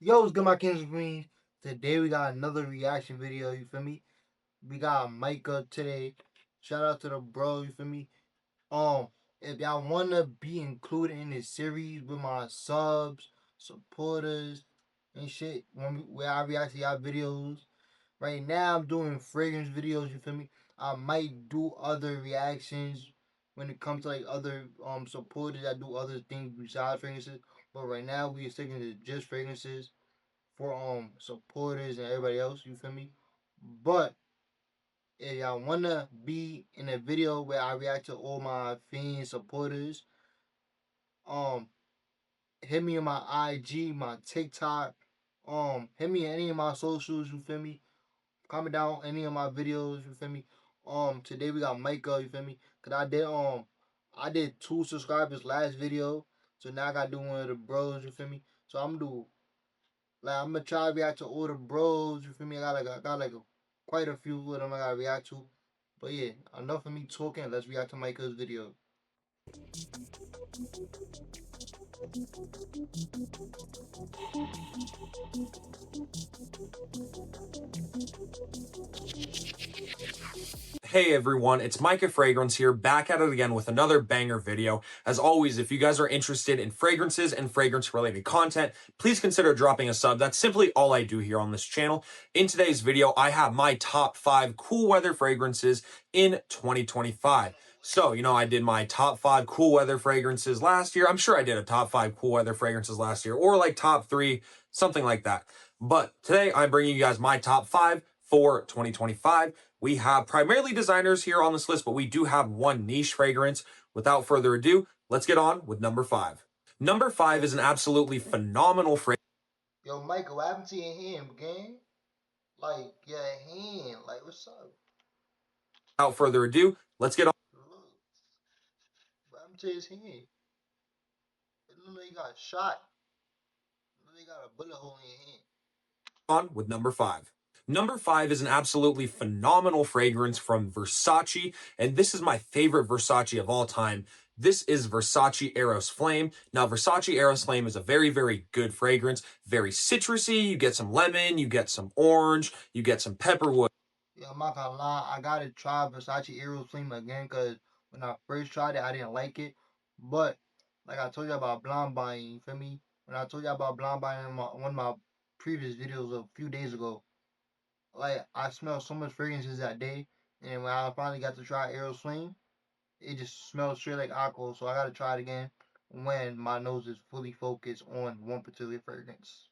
Yo, what's good, my kings and queens? Today we got another reaction video, you feel me? We got Mykah today. Shout out to the bro, you feel me? Um, if y'all wanna be included in this series with my subs, supporters, and shit, where I react to y'all videos. Right now I'm doing fragrance videos, you feel me? I might do other reactions when it comes to like other supporters that do other things besides fragrances. But right now we are sticking to just fragrances for supporters and everybody else, you feel me? But if y'all wanna be in a video where I react to all my fan supporters, um hit me on my IG, my TikTok, hit me on any of my socials, you feel me? Comment down any of my videos, you feel me? Today we got Mykah, you feel me? Cause I did 2 subscribers last video, so now I gotta do one of the bros, you feel me? So I'm gonna try to react to all the bros. You feel me? I got quite a few of them I gotta react to. But yeah, enough of me talking. Let's react to Mykah's video. Hey everyone, it's Mykah Fragrance here, back at it again with another banger video. As always, if you guys are interested in fragrances and fragrance-related content, please consider dropping a sub. That's simply all I do here on this channel. In today's video, I have my top 5 cool weather fragrances in 2025. So, I did my top 5 cool weather fragrances last year. I'm sure I did a top 5 cool weather fragrances last year, or like top 3, something like that. But today, I'm bringing you guys my top 5 for 2025. We have primarily designers here on this list, but we do have one niche fragrance. Without further ado, let's get on with number 5. Number 5 is an absolutely phenomenal fragrance. Yo, Mykah, what happened to your hand, gang? Like your hand, like what's up? Without further ado, let's get on. Look, what happened to his hand? It looked like he got shot. It looked like he got a bullet hole in your hand. On with number 5. Number 5 is an absolutely phenomenal fragrance from Versace, and this is my favorite Versace of all time. This is Versace Eros Flame. Now, Versace Eros Flame is a very, very good fragrance, very citrusy. You get some lemon, you get some orange, you get some pepperwood. Yeah, I'm not gonna lie, I gotta try Versace Aerial Flame again because when I first tried it, I didn't like it. But like I told you about blind buying, you feel me? When I told you about blind buying in one of my previous videos a few days ago, like I smelled so much fragrances that day, and when I finally got to try Aerial Flame, it just smelled straight like alcohol. So I gotta try it again when my nose is fully focused on one particular fragrance.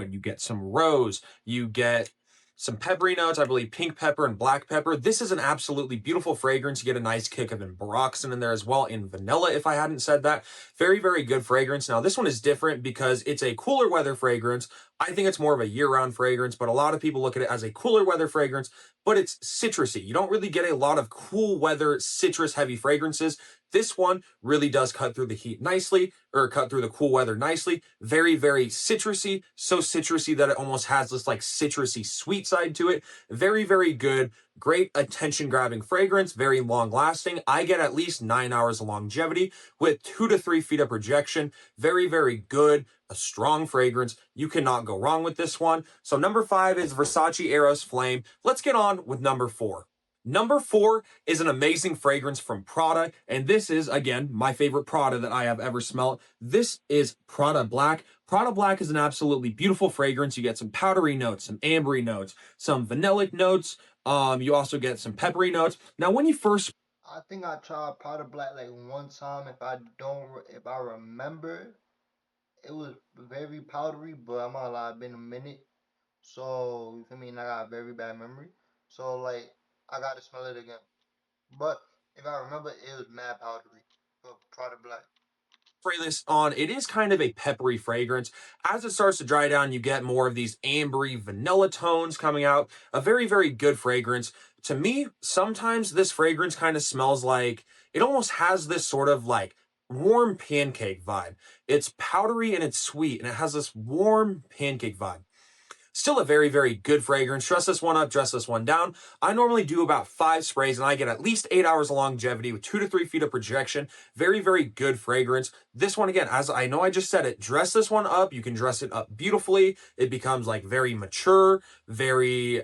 You get some rose, you get some peppery notes, I believe pink pepper and black pepper. This is an absolutely beautiful fragrance. You get a nice kick of ambroxan in there as well, in vanilla, if I hadn't said that. Very, very good fragrance. Now, this one is different because it's a cooler weather fragrance. I think it's more of a year-round fragrance, but a lot of people look at it as a cooler weather fragrance, but it's citrusy. You don't really get a lot of cool weather citrus-heavy fragrances. This one really does cut through the heat nicely, or cut through the cool weather nicely. Very, very citrusy. So citrusy that it almost has this like citrusy sweet side to it. Very, very good. Great attention-grabbing fragrance. Very long-lasting. I get at least 9 hours of longevity with 2 to 3 feet of projection. Very, very good. A strong fragrance. You cannot go wrong with this one. So number 5 is Versace Eros Flame. Let's get on with number 4. Number 4 is an amazing fragrance from Prada, and this is, again, my favorite Prada that I have ever smelled. This is Prada Black. Prada Black is an absolutely beautiful fragrance. You get some powdery notes, some ambery notes, some vanillic notes. You also get some peppery notes. Now, when you first... I think I tried Powder Black like one time. If I remember, it was very powdery, but I'm not gonna lie, it's been a minute. So you feel me? And I got a very bad memory. So like I gotta smell it again. But if I remember, it was mad powdery for Product Black. Spray this on, it is kind of a peppery fragrance. As it starts to dry down, you get more of these ambery vanilla tones coming out. A very, very good fragrance. To me, sometimes this fragrance kind of smells like, it almost has this sort of like warm pancake vibe. It's powdery and it's sweet, and it has this warm pancake vibe. Still a very, very good fragrance. Dress this one up, dress this one down. I normally do about 5 sprays and I get at least 8 hours of longevity with 2 to 3 feet of projection. Very, very good fragrance. This one, again, as I know I just said it, dress this one up. You can dress it up beautifully. It becomes like very mature, very,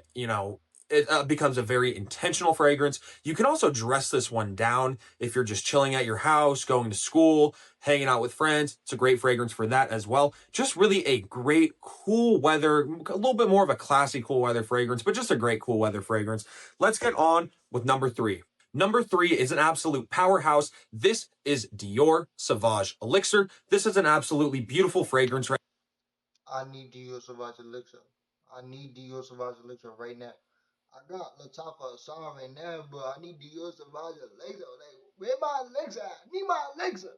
it becomes a very intentional fragrance. You can also dress this one down if you're just chilling at your house, going to school, hanging out with friends. It's a great fragrance for that as well. Just really a great cool weather, a little bit more of a classy cool weather fragrance, but just a great cool weather fragrance. Let's get on with number 3. Number 3 is an absolute powerhouse. This is Dior Sauvage Elixir. This is an absolutely beautiful fragrance. I need Dior Sauvage Elixir. I need Dior Sauvage Elixir right now. I got Latafa song right now, but I need Dior Sauvage Elixir. Like, where my Elixir? I need my Elixir.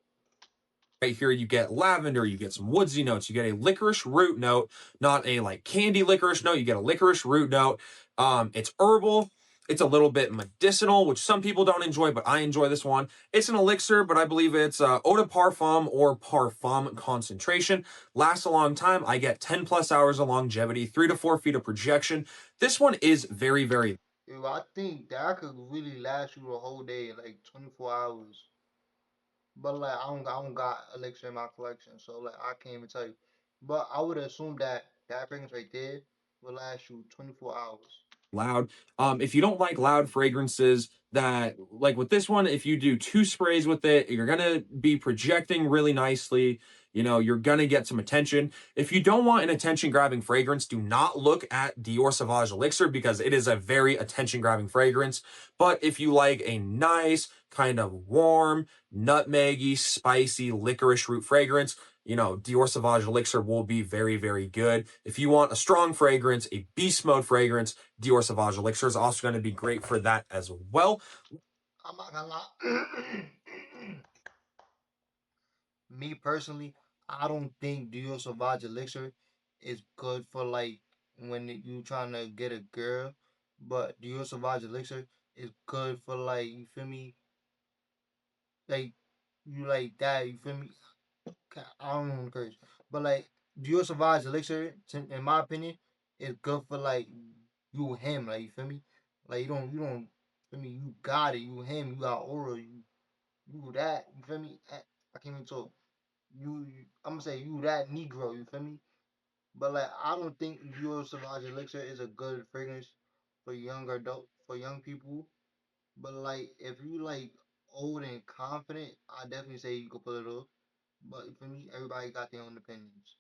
Right here, you get lavender, you get some woodsy notes, you get a licorice root note, not a like candy licorice note, you get a licorice root note. It's herbal, it's a little bit medicinal, which some people don't enjoy, but I enjoy this one. It's an elixir, but I believe it's eau de parfum or parfum concentration. Lasts a long time. I get 10 plus hours of longevity, 3 to 4 feet of projection. This one is very, very. Yo, I think that could really last you a whole day, like 24 hours. But like I don't got elixir in my collection, so like I can't even tell you. But I would assume that that fragrance right there will last you 24 hours. Loud. If you don't like loud fragrances, that like with this one, if you do 2 sprays with it, you're gonna be projecting really nicely. You're gonna get some attention. If you don't want an attention grabbing fragrance, do not look at Dior Sauvage Elixir because it is a very attention grabbing fragrance. But if you like a nice, kind of warm, nutmeggy, spicy licorice root fragrance, Dior Sauvage Elixir will be very, very good. If you want a strong fragrance, a beast mode fragrance, Dior Sauvage Elixir is also going to be great for that as well. I'm not gonna lie. Me personally, I don't think Dior Sauvage Elixir is good for like when you trying to get a girl, but Dior Sauvage Elixir is good for like you feel me, like you like that you feel me. I don't want to curse, but like Dior Sauvage Elixir, in my opinion, is good for like you him, like you feel me, like you don't feel me, you got it, you him, you got aura, you that, you feel me. I can't even talk. I'm gonna say you that Negro, you feel me? But like I don't think Dior Sauvage Elixir is a good fragrance for young people. But like if you like old and confident, I definitely say you could pull it off. But for me, everybody got their own opinions.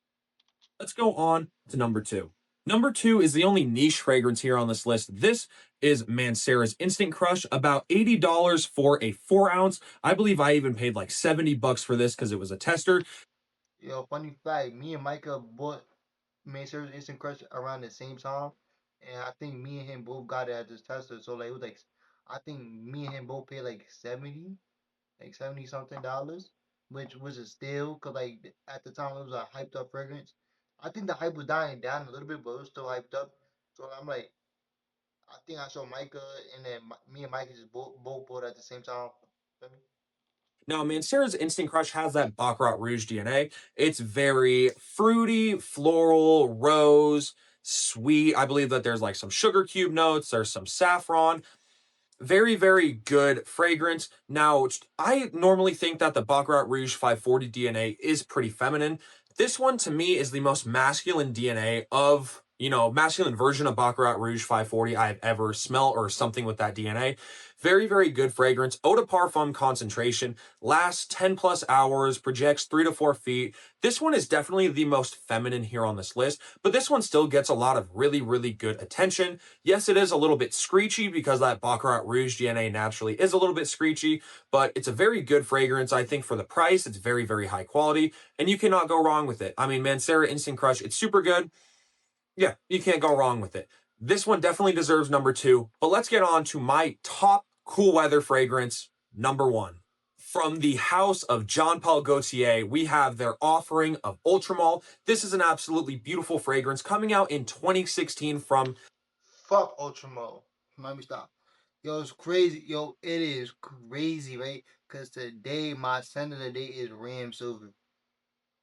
Let's go on to number 2. Number 2 is the only niche fragrance here on this list. This is Mancera's Instant Crush, about $80 for a 4 ounce. I believe I even paid like $70 for this because it was a tester. Yo, funny fact, me and Micah bought Macer's Instant Crush around the same time, and I think me and him both got it at this tester. So like it was like, I think me and him both paid like 70 something dollars, which was a steal because like at the time it was a hyped up fragrance. I think the hype was dying down a little bit, but it was still hyped up. So I'm like, I think I saw Micah and then me and Micah just both bought at the same time. Feel me? Now, Mancera's Instant Crush has that Baccarat Rouge DNA. It's very fruity, floral, rose, sweet. I believe that there's like some sugar cube notes, there's some saffron. Very, very good fragrance. Now, I normally think that the Baccarat Rouge 540 DNA is pretty feminine. This one, to me, is the most masculine DNA of, masculine version of Baccarat Rouge 540 I've ever smelled or something with that DNA. Very, very good fragrance. Eau de parfum concentration. Lasts 10 plus hours. Projects 3 to 4 feet. This one is definitely the most feminine here on this list, but this one still gets a lot of really, really good attention. Yes, it is a little bit screechy because that Baccarat Rouge DNA naturally is a little bit screechy, but it's a very good fragrance. I think for the price, it's very, very high quality, and you cannot go wrong with it. I mean, Mancera Instant Crush, it's super good. Yeah, you can't go wrong with it. This one definitely deserves number 2, but let's get on to my top cool weather fragrance, number 1. From the house of Jean Paul Gaultier, we have their offering of Ultramall. This is an absolutely beautiful fragrance coming out in 2016 from. Fuck Ultramo. Let me stop. Yo, it's crazy. Yo, it is crazy, right? Cause today my scent of the day is Ram Silver.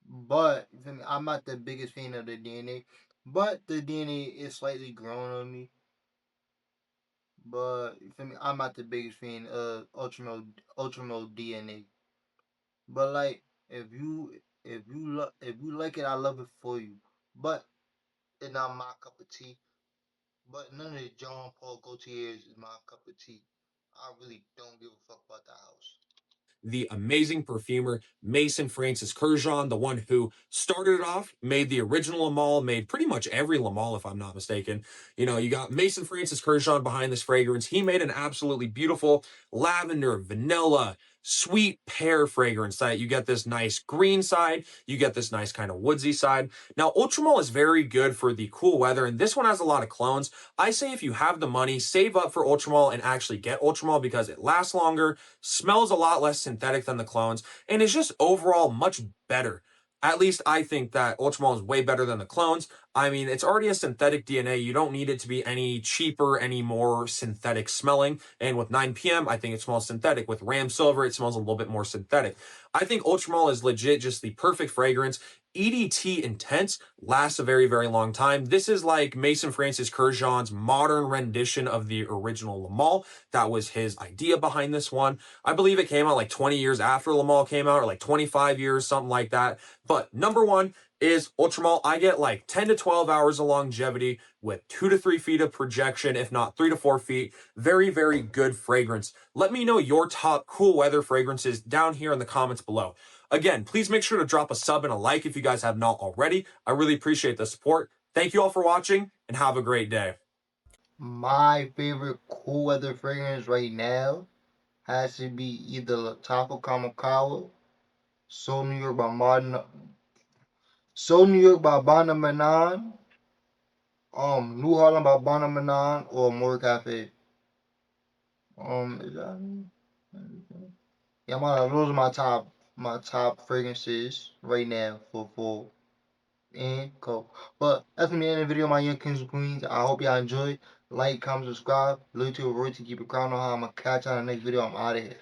But you feel me, I'm not the biggest fan of the DNA. but the DNA is slightly growing on me. But you feel me? I'm not the biggest fan of Ultramode DNA. But like, if you like it, I love it for you. But it's not my cup of tea. But none of the John Paul Gaultier's is my cup of tea. I really don't give a fuck about the house. The amazing perfumer Mason Francis Kurjan, the one who started it off, made the original Lamal, made pretty much every Lamal, if I'm not mistaken. You know, you got Mason Francis Kurjan behind this fragrance. He made an absolutely beautiful lavender, vanilla, sweet pear fragrance that you get this nice green side, you get this nice kind of woodsy side. Now, Ultramol is very good for the cool weather, and this one has a lot of clones. I say if you have the money, save up for Ultramol and actually get Ultramol because it lasts longer, smells a lot less synthetic than the clones, and is just overall much better. At least I think that Ultramol is way better than the clones. I mean, it's already a synthetic DNA. You don't need it to be any cheaper, any more synthetic smelling. And with 9PM, I think it smells synthetic. With Ram Silver, it smells a little bit more synthetic. I think Ultramol is legit just the perfect fragrance. EDT Intense lasts a very, very long time. This is like Mason Francis Kurjan's modern rendition of the original Lamal. That was his idea behind this one. I believe it came out like 20 years after Lamal came out, or like 25 years, something like that. But number one is Ultramall. I get like 10 to 12 hours of longevity with 2 to 3 feet of projection, if not 3 to 4 feet. Very, very good fragrance. Let me know your top cool weather fragrances down here in the comments below. Again, please make sure to drop a sub and a like if you guys have not already. I really appreciate the support. Thank you all for watching and have a great day. My favorite cool weather fragrance right now has to be either La Taco Kamakawa, Soul New York by Martin, Soul New York by Bana Manan, New Harlem by Bana Manan, or More Cafe. Is that? Yeah, those are my top fragrances right now for fall and cold. But that's gonna be the end of the video, my young kings and queens. I hope y'all enjoyed. Like, comment, subscribe. Look to a royalty, keep it crown on how I'm gonna catch on the next video. I'm out of here.